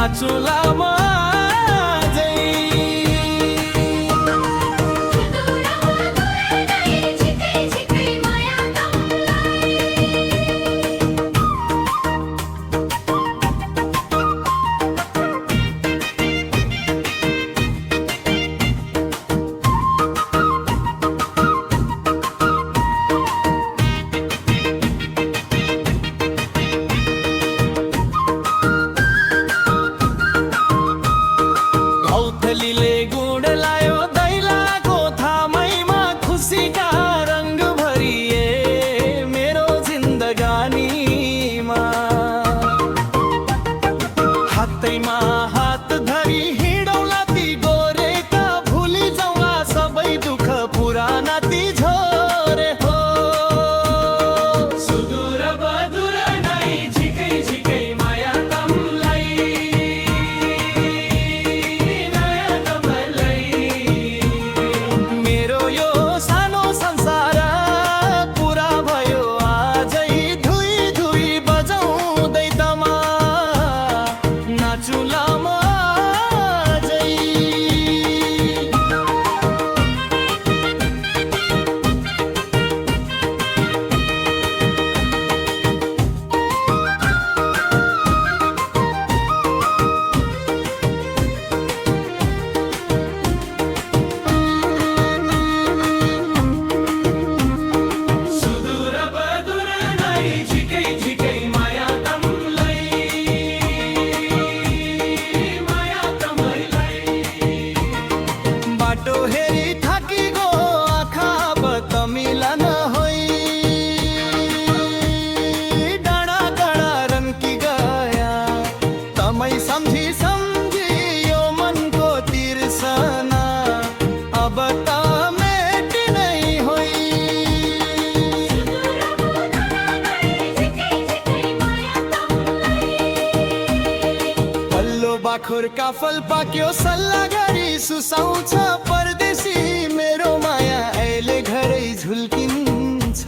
नाचुलामा औथलीले good लायो दैलाको थामैमा खुसीका रंग भरिए मेरो जिन्दगानीमा हातैमा हात धरी हिँडौला ती गोरेका भुली जाउँला सबै दुःख पुराना ती झोरे हो सुदूर बदुर नै झिकै झिकै माया तमलाई मेरो यो सानो संसार पुरा भयो आजै धुई धुई बजाउँदै तमा नाचुलामा बाटो हेरी थाकी गो आँखा बत मिलन होई डाँडा काँडा रन्की गया तमै सम्झी सम्झी यो मनको तिर्सना अब त मेटी नै होई पल्लो बाखुर काफल पाक्यो सल्लाह गरी सुसाउँछ परदेशी मेरो माया अहिले घरै झुल्किन्छ।